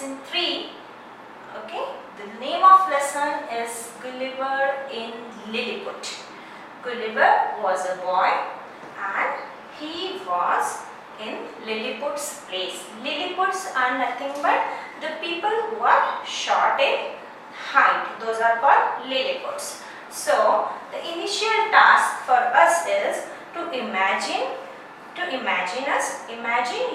lesson 3. Okay, the name of lesson is Gulliver in Lilliput. Gulliver was a boy and he was in Lilliput's place. Lilliputs are nothing but the people who are short in height. Those are called Lilliputs. So, the initial task for us is to imagine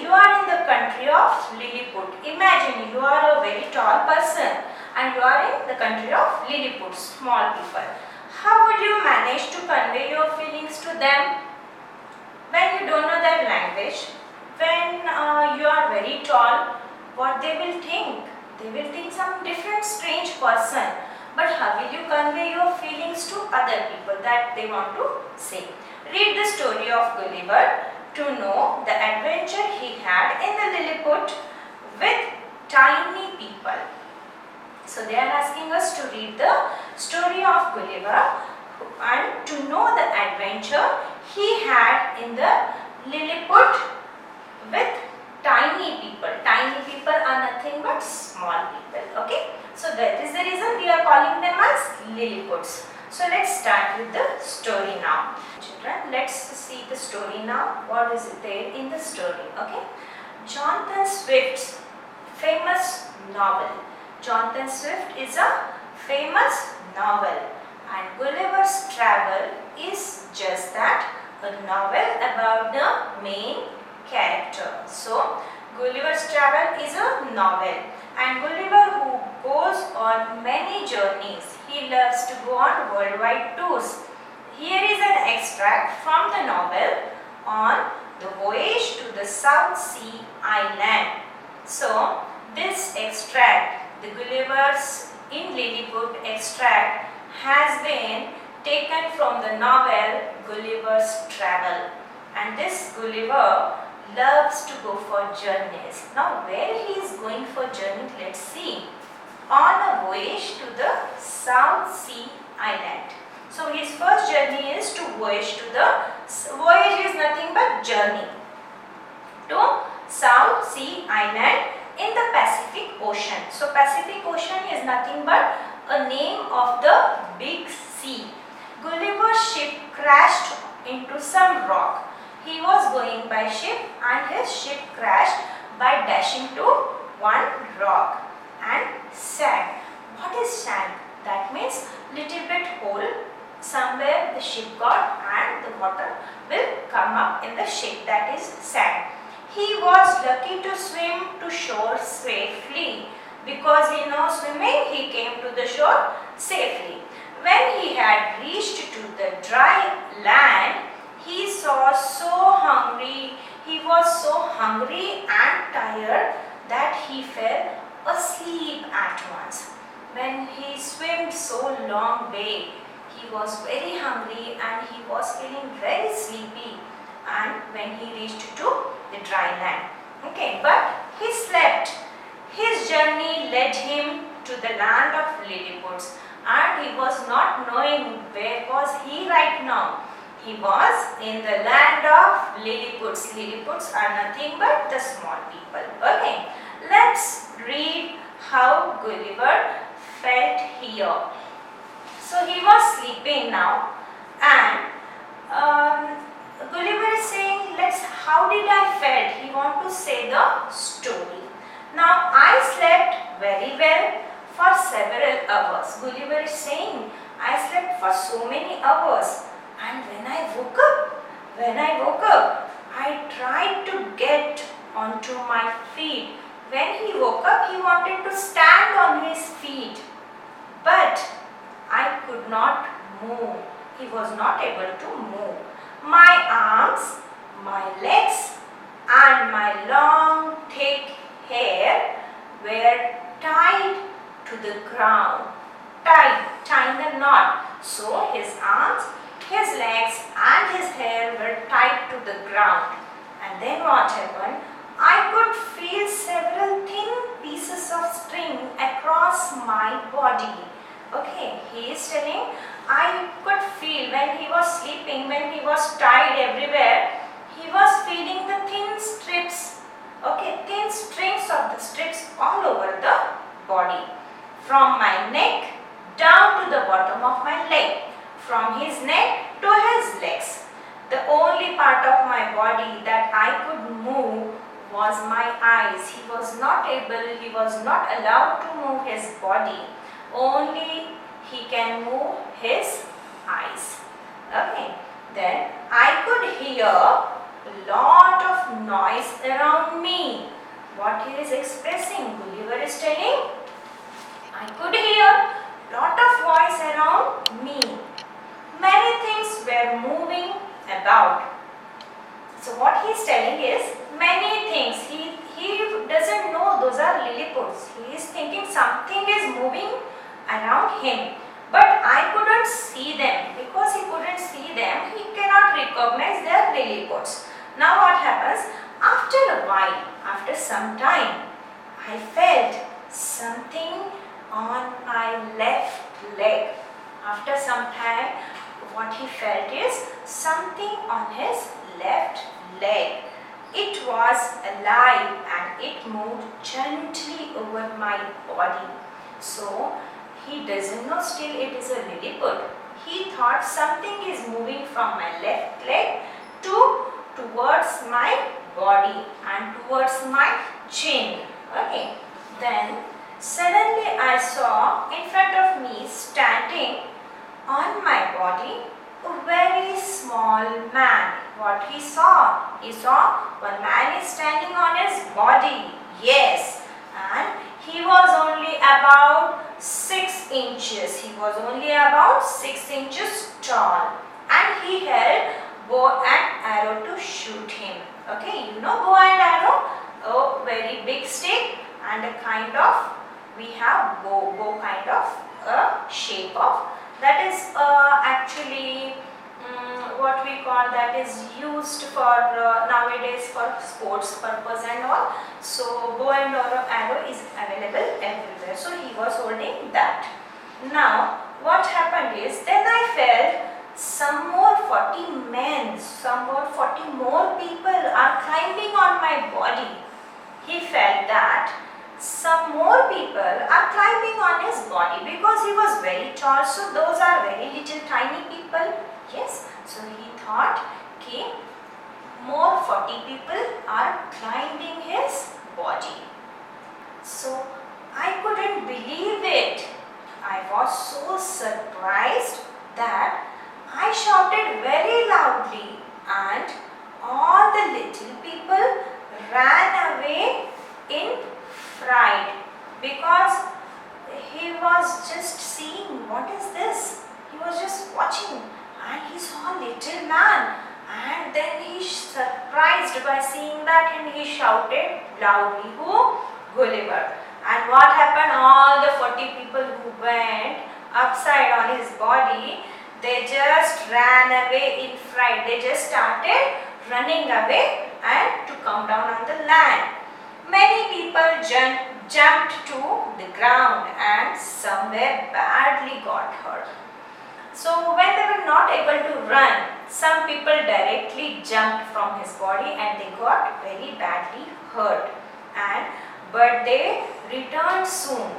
you are in the country of Lilliput. Imagine you are a very tall person and you are in the country of Lilliput, small people. How would you manage to convey your feelings to them when you don't know their language? When you are very tall, what they will think? They will think some different strange person. But how will you convey your feelings to other people that they want to say? Read the story of Gulliver to know the adventure he had in the Lilliput with tiny people. So they are asking us to read the story of Gulliver and to know the adventure he had in the Lilliput with tiny people. Tiny people are nothing but small people. Okay. So that is the reason we are calling them as Lilliputs. So let's start with the story now. Children, let's see the story now. What is there in the story? Okay. Jonathan Swift's famous novel. Jonathan Swift is a famous novel and Gulliver's Travel is just that, a novel about the main character. So Gulliver's Travel is a novel and Gulliver who goes on many journeys. He loves to go on worldwide tours. Here is an extract from the novel on the voyage to the South Sea Island. So this extract, the Gulliver's in Lilliput extract, has been taken from the novel Gulliver's Travel. And this Gulliver loves to go for journeys. Now where he is going for journey, let's see. On a voyage to the South Sea Island. So his first journey is to voyage to the, voyage is nothing but journey to South Sea Island in the Pacific Ocean. So Pacific Ocean is nothing but a name of the big sea. Gulliver's ship crashed into some rock. He was going by ship and his ship crashed by dashing to one rock and sank. What is sank? That means little bit hole somewhere the ship got and the water will come up in the ship, that is sank. He was lucky to swim to shore safely. Because he knows swimming, he came to the shore safely. When he had reached to the dry land, he was so hungry and tired that he fell asleep at once. When he swam so long way, he was very hungry and he was feeling very sleepy, and when he reached to the dry land. Okay, but he slept. His journey led him to the land of Lilliputs and he was not knowing where was he right now. He was in the land of Lilliputs. Lilliputs are nothing but the small people. Okay, let's read how Gulliver felt here. So he was sleeping now and Gulliver is saying, how did I felt? He want to say the story. Now I slept very well for several hours. Gulliver is saying, I slept for so many hours. And when I woke up, I tried to get onto my feet. When he woke up, he wanted to stand on his feet. But I could not move. He was not able to move. My arms, my legs and my long thick hair were tied to the ground. Tying a knot. So his arms, his legs and his hair were tied to the ground. And then what happened? I could feel several thin pieces of string across my body. Okay, he is telling, I could feel when he was sleeping, when he was tied everywhere, he was feeling the thin strips Okay, thin strings of the strips all over the body. From my neck down to the bottom of my leg. From his neck to his legs. The only part of my body that I could move was my eyes. He was not allowed to move his body. Only he can move his eyes. Okay. Then I could hear a lot of noise around me. What he is expressing, Gulliver is telling, I could hear lot of voice around me. Many things were moving about. So what he is telling is many things. He doesn't know those are Lilliputs. He is thinking something is moving around him. But I couldn't see them. Because he couldn't see them, he cannot recognize they are Lilliputs. Now what happens? After a while, after some time, I felt something on my left leg. After some time, what he felt is something on his left leg. It was alive and it moved gently over my body. So he doesn't know still it is a Lilliput. He thought something is moving from my left leg towards my body and towards my chin. Okay. Then suddenly I saw in front of me standing on my body a very small man. What he saw? He saw one man is standing on his body. Yes. And he was only about 6 inches. He was only about 6 inches tall. And he held bow and arrow to shoot him. Okay, you know bow and arrow? A very big stick and a kind of, we have bow kind of a shape of, that is actually what we call, that is used for nowadays for sports purpose and all. So bow and arrow is available everywhere. So he was holding that. Now what happened is, then I felt some more 40 men, some more 40 more people are climbing on my body. He felt that some more people are climbing on his body because he was very tall. So those are very little tiny people. Yes. So he thought, okay, more 40 people are climbing his body. So I couldn't believe it. I was so surprised that I shouted very loudly and all the little people ran away in fright because he was just seeing what is this. He was just watching and he saw a little man, and then he surprised by seeing that and he shouted loudly, who? Gulliver. And what happened? All the 40 people who went upside on his body, they just ran away in fright. They just started running away and to come down on the land. Many people jumped to the ground and some were badly got hurt. So when they were not able to run, some people directly jumped from his body and they got very badly hurt. But they returned soon.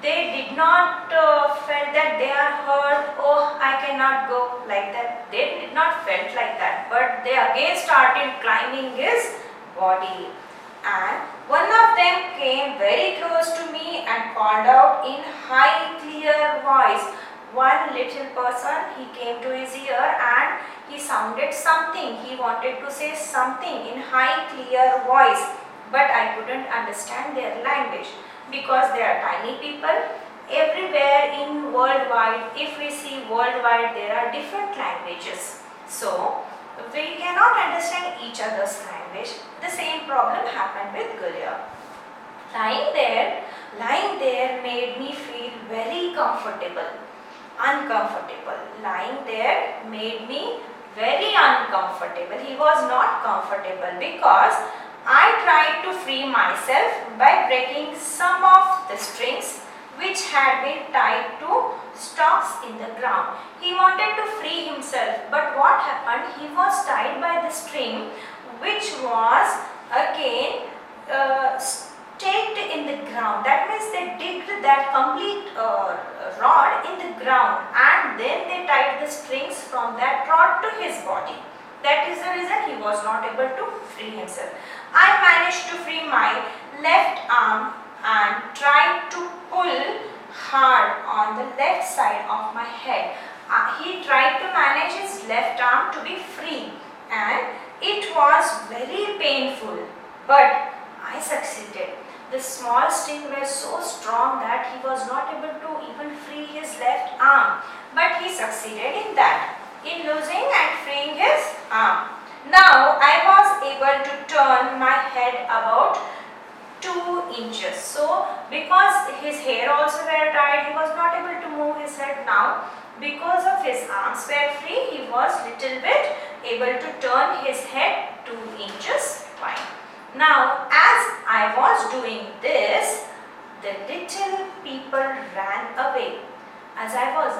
They did not felt that they are hurt, oh I cannot go, like that. They did not felt like that, but they again started climbing his body. And one of them came very close to me and called out in high clear voice. One little person, he came to his ear and he sounded something. He wanted to say something in high clear voice, but I couldn't understand their language because they are tiny people. Everywhere in worldwide, if we see worldwide, there are different languages. So we cannot understand each other's language. The same problem happened with Gulliver. Lying there made me feel very uncomfortable. Lying there made me very uncomfortable. He was not comfortable because I tried to free myself by breaking some of the strings which had been tied to stalks in the ground. He wanted to free himself, but what happened? He was tied by the string which was again staked in the ground. That means they digged that complete rod in the ground and then they tied the strings from that rod to his body. That is the reason he was not able to free himself. I managed to free my left arm and tried to pull hard on the left side of my head. He tried to manage his left arm to be free and it was very painful, but I succeeded. The small string were so strong that he was not able to even free his left arm, but he succeeded in that, in losing and freeing his arm. Now I was able to turn my head about 2 inches. So because his hair also were tied, he was not able to move his head now. Because of his arms were free, he was little bit able to turn his head 2 inches wide. Now as I was doing this, the little people ran away. As I was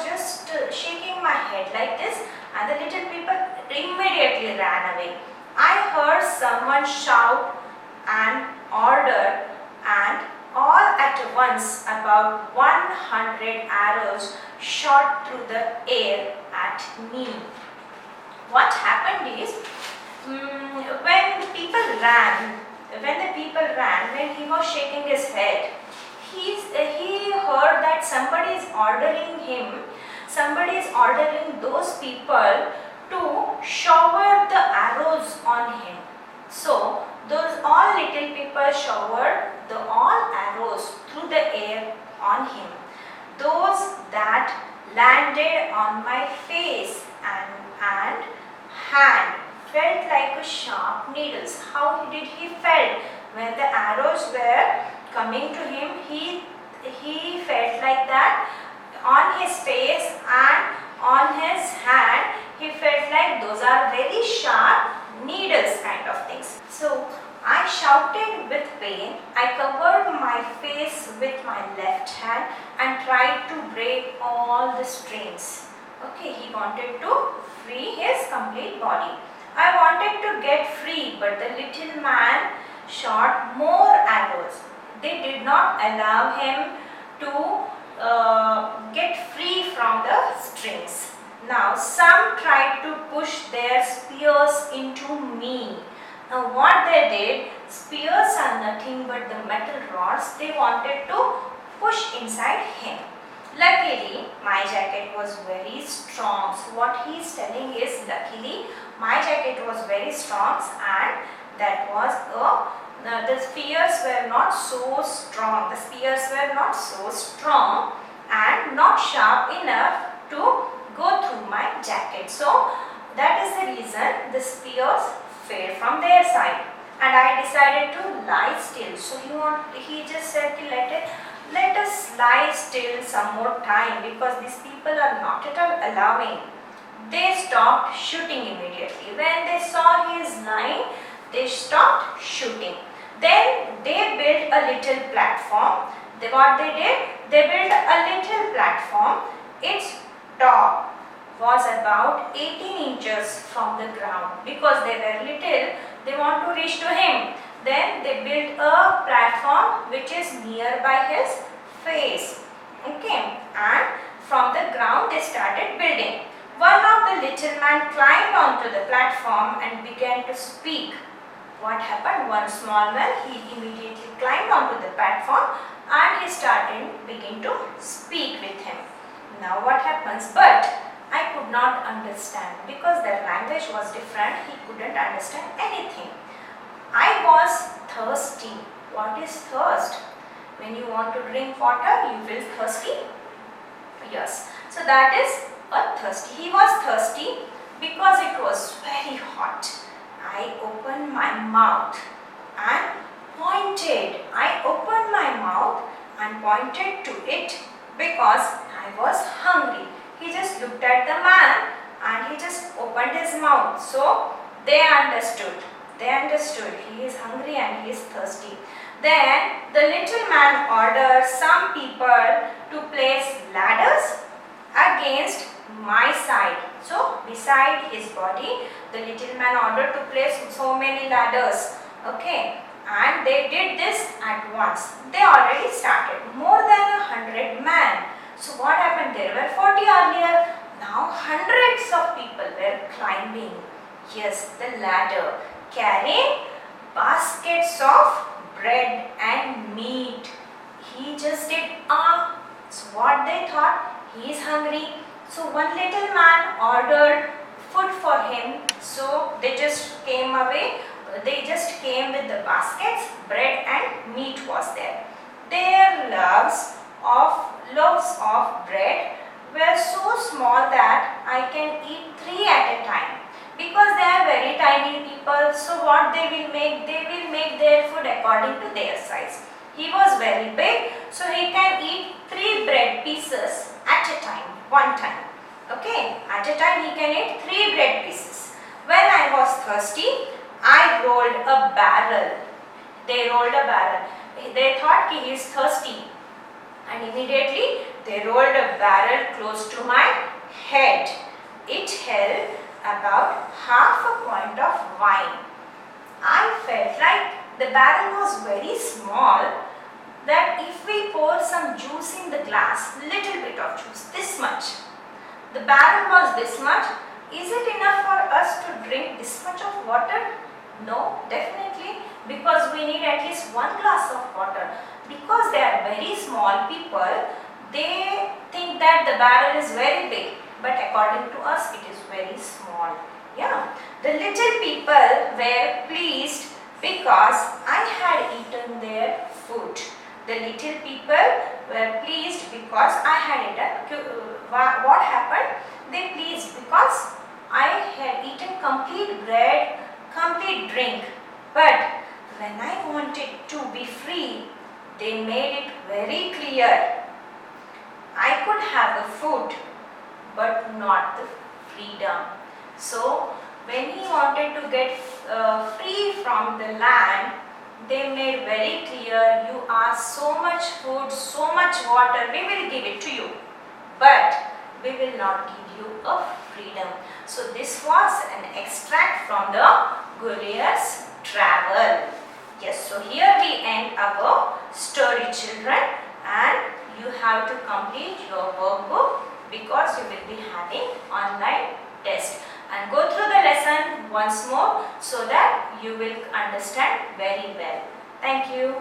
just shaking my head like this and the little people immediately ran away. I heard someone shout and order and all at once about 100 arrows shot through the air at me. What happened is, when the people ran, when he was shaking his head, he heard that somebody is ordering those people to shower the arrows on him. So those all little people showered all arrows through the air on him. Those that landed on my face and hand felt like sharp needles. How did he felt? When the arrows were coming to him, he felt like that on his face and on his hand. He felt like those are very sharp needles kind of things. So I shouted with pain. I covered my face with my left hand and tried to break all the strings. Okay, he wanted to free his complete body. I wanted to get free, but the little man shot more arrows. They did not allow him to get free from the strings. Now some tried to push their spears into me. Now what they did, spears are nothing but the metal rods. They wanted to push inside him. Luckily, my jacket was very strong. So what he is telling is, luckily my jacket was very strong and that was the spears were not so strong. The spears were not so strong and not sharp enough to go through my jacket. So that is the reason the spears fell from their side. And I decided to lie still. So he just said, let us lie still some more time because these people are not at all allowing. They stopped shooting immediately. When they saw he is lying, they stopped shooting. Then they built a little platform. What they did, they built a little platform. Its top was about 18 inches from the ground. Because they were little, they want to reach to him. Then they built a platform which is nearby his face. Okay, and from the ground they started building. One of the little man climbed onto the platform and began to speak. What happened? One small man, he immediately climbed onto the platform and he began to speak with him. Now what happens? But I could not understand because their language was different. He couldn't understand anything. I was thirsty. What is thirst? When you want to drink water, you feel thirsty? Yes. So that is a thirsty. He was thirsty because it was very hot. I opened my mouth and pointed. I opened my mouth and pointed to it because I was hungry. He just looked at the man and he just opened his mouth. So they understood. He is hungry and he is thirsty. Then the little man ordered some people to place ladders against my side. So beside his body, the little man ordered to place so many ladders Okay, and they did this at once. They already started. More than 100 men. So what happened? There were 40 earlier. Now hundreds of people were climbing. Yes, the ladder, carrying baskets of bread and meat. He just did so what they thought? He is hungry. So one little man ordered food for him. So they just came away. They just came with the baskets, bread and meat was there. Their loaves of bread were so small that I can eat 3 at a time. Because they are very tiny people, so what they will make? They will make their food according to their size. He was very big, so he can eat 3 bread pieces at a time, one time. Okay, at a time he can eat 3 bread pieces. When I was thirsty, I rolled a barrel. They rolled a barrel. They thought he is thirsty. And immediately they rolled a barrel close to my head. It held about half a pint of wine. I felt like the barrel was very small, that if we pour some juice in the glass, little bit of juice, this much. The barrel was this much. Is it enough for us to drink this much of water? No, definitely, because we need at least 1 glass of water. Because they are very small people, they think that the barrel is very big, but according to us it is very small. Yeah, the little people were pleased because I had eaten their food. The little people were pleased because I had eaten. What happened? They pleased because I had eaten complete bread, complete drink. But when I wanted to be free, they made it very clear. I could have the food, but not the freedom. So when he wanted to get free from the land, they made very clear, you ask so much food, so much water, we will give it to you, but we will not give you a freedom. So this was an extract from the Gulliver's travel. Yes, so here we end our story, children, and you have to complete your workbook because you will be having online test. And go through the lesson once more so that you will understand very well. Thank you.